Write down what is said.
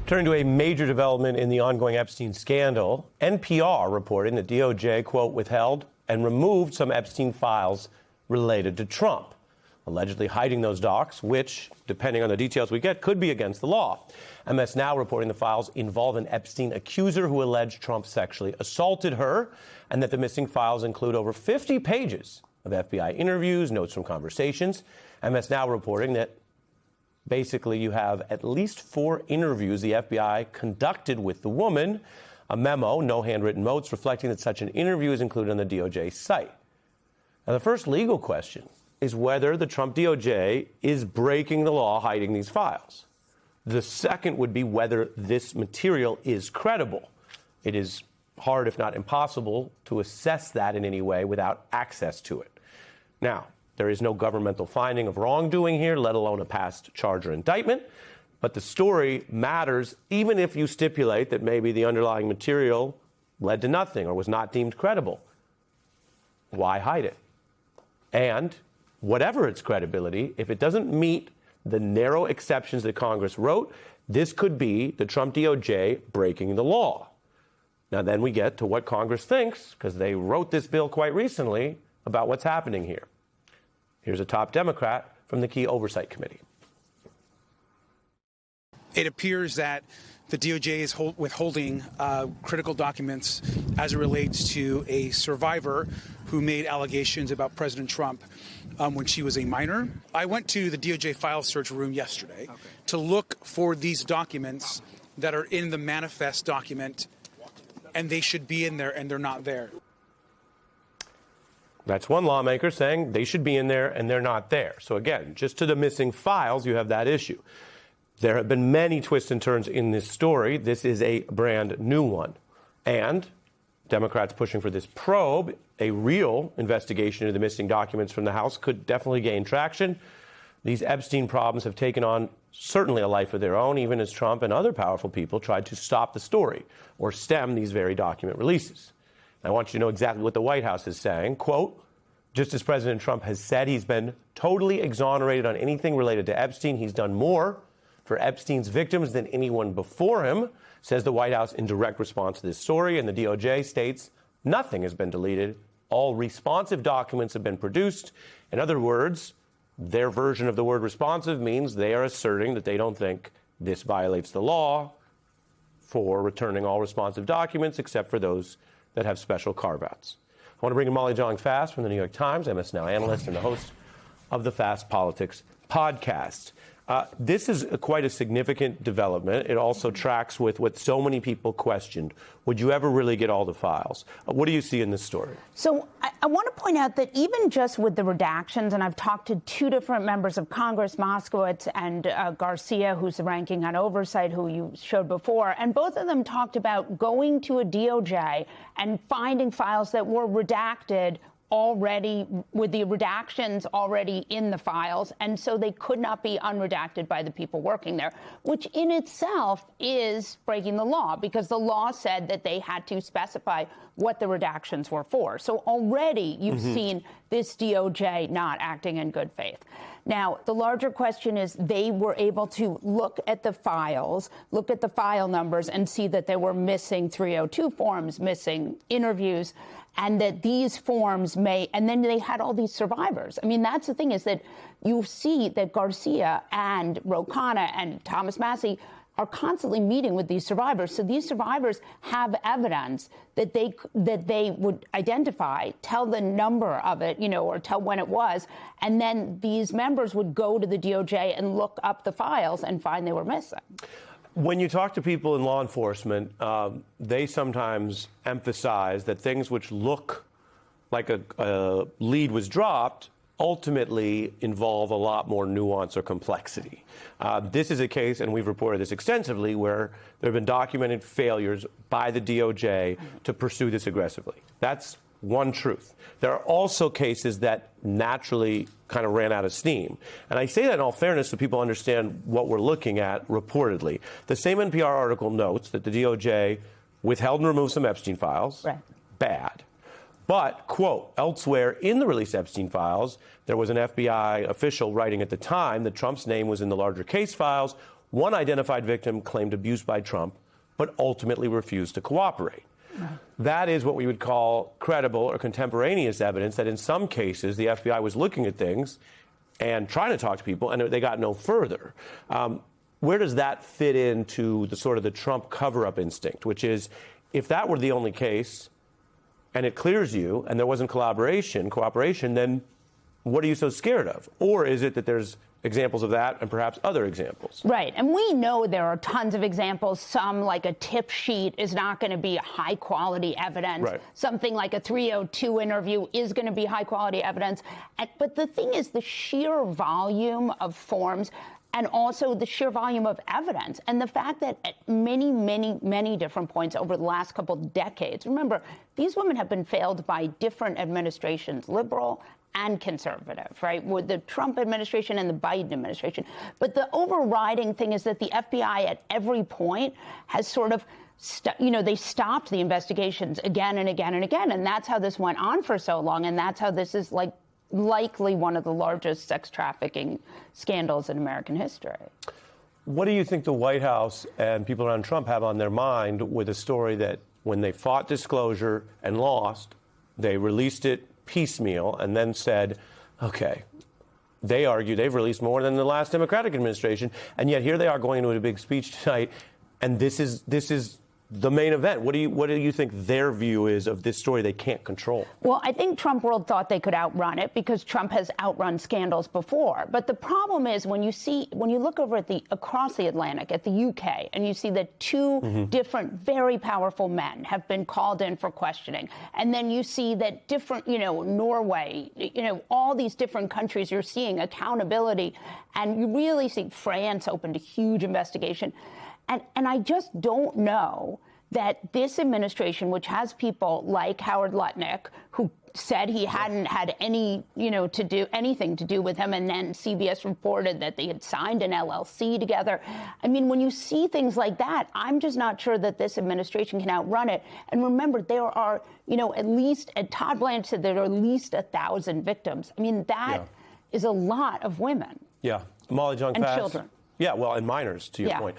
Turning to a major development in the ongoing Epstein scandal, NPR reporting that DOJ, quote, withheld and removed some Epstein files related to Trump, allegedly hiding those docs, which, depending on the details we get, could be against the law. MS Now reporting the files involve an Epstein accuser who alleged Trump sexually assaulted her, and that the missing files include over 50 pages of FBI interviews, notes from conversations. MS Now reporting that basically you have at least 4 interviews the FBI conducted with the woman, a memo, no handwritten notes, reflecting that such an interview is included on the DOJ site. Now, the first legal question is whether the Trump DOJ is breaking the law hiding these files. The second would be whether this material is credible. It is hard, if not impossible, to assess that in any way without access to it. Now, there is no governmental finding of wrongdoing here, let alone a past charge or indictment. But the story matters even if you stipulate that maybe the underlying material led to nothing or was not deemed credible. Why hide it? And whatever its credibility, if it doesn't meet the narrow exceptions that Congress wrote, this could be the Trump DOJ breaking the law. Now, then we get to what Congress thinks, because they wrote this bill quite recently, about what's happening here. Here's a top Democrat from the Key Oversight Committee. It appears that the DOJ is withholding critical documents as it relates to a survivor who made allegations about President Trump when she was a minor. I went to the DOJ file search room yesterday to look for these documents that are in the manifest document, and they should be in there, and they're not there. That's one lawmaker saying they should be in there and they're not there. So again, just to the missing files, you have that issue. There have been many twists and turns in this story. This is a brand new one. And Democrats pushing for this probe, a real investigation into the missing documents from the House, could definitely gain traction. These Epstein problems have taken on certainly a life of their own, even as Trump and other powerful people tried to stop the story or stem these very document releases. I want you to know exactly what the White House is saying. Quote, just as President Trump has said he's been totally exonerated on anything related to Epstein, he's done more for Epstein's victims than anyone before him, says the White House in direct response to this story. And the DOJ states nothing has been deleted. All responsive documents have been produced. In other words, their version of the word responsive means they are asserting that they don't think this violates the law for returning all responsive documents except for those that have special carve-outs. I want to bring in Molly Jong-Fast from the New York Times, MS Now analyst and the host of the Fast Politics podcast. This is quite a significant development. It also tracks with what so many people questioned. Would you ever really get all the files? What do you see in this story? So I want to point out that even just with the redactions, and I've talked to 2 different members of Congress, Moskowitz and Garcia, who's the ranking on oversight, who you showed before, and both of them talked about going to a DOJ and finding files that were redacted already, with the redactions already in the files, and so they could not be unredacted by the people working there, which in itself is breaking the law, because the law said that they had to specify what the redactions were for. So already you've seen this DOJ not acting in good faith. Now, the larger question is they were able to look at the files, look at the file numbers, and see that they were missing 302 forms, missing interviews, and that these forms and then they had all these survivors. I mean, that's the thing, is that you see that Garcia and Ro Khanna and Thomas Massie are constantly meeting with these survivors. So these survivors have evidence that they would identify, tell the number of it, or tell when it was. And then these members would go to the DOJ and look up the files and find they were missing. When you talk to people in law enforcement, they sometimes emphasize that things which look like a lead was dropped ultimately involve a lot more nuance or complexity. This is a case, and we've reported this extensively, where there have been documented failures by the DOJ to pursue this aggressively. That's one truth. There are also cases that naturally kind of ran out of steam. And I say that in all fairness so people understand what we're looking at reportedly. The same NPR article notes that the DOJ withheld and removed some Epstein files. Right. Bad. But, quote, elsewhere in the released Epstein files, there was an FBI official writing at the time that Trump's name was in the larger case files, One identified victim claimed abuse by Trump, but ultimately refused to cooperate. Right. That is what we would call credible or contemporaneous evidence that in some cases the FBI was looking at things and trying to talk to people, and they got no further. Where does that fit into the sort of the Trump cover-up instinct, which is if that were the only case and it clears you and there wasn't cooperation, then what are you so scared of? Or is it that there's examples of that and perhaps other examples? Right. And we know there are tons of examples. Some, like a tip sheet, is not going to be high quality evidence. Right. Something like a 302 interview is going to be high quality evidence. But the thing is, the sheer volume of forms and also the sheer volume of evidence and the fact that at many, many, many different points over the last couple of decades, remember, these women have been failed by different administrations, liberal and conservative, right, with the Trump administration and the Biden administration. But the overriding thing is that the FBI at every point has sort of, they stopped the investigations again and again and again. And that's how this went on for so long. And that's how this is likely one of the largest sex trafficking scandals in American history. What do you think the White House and people around Trump have on their mind with a story that when they fought disclosure and lost, they released it piecemeal and then said, okay, they argue they've released more than the last Democratic administration, and yet here they are going into a big speech tonight, and this is the main event. What do you think their view is of this story they can't control? Well, I think Trump world thought they could outrun it because Trump has outrun scandals before. But the problem is when you look over at across the Atlantic at the UK and you see that two different very powerful men have been called in for questioning, and then you see that different, Norway, all these different countries, you're seeing accountability, and you really see France opened a huge investigation. And I just don't know that this administration, which has people like Howard Lutnick, who said he hadn't had anything to do with him, and then CBS reported that they had signed an LLC together. I mean, when you see things like that, I'm just not sure that this administration can outrun it. And remember, there are, at least, Todd Blanche said there are at least 1,000 victims. I mean, that is a lot of women. Yeah. Molly Jong-Fast. And children. Yeah, well, and minors, to your point.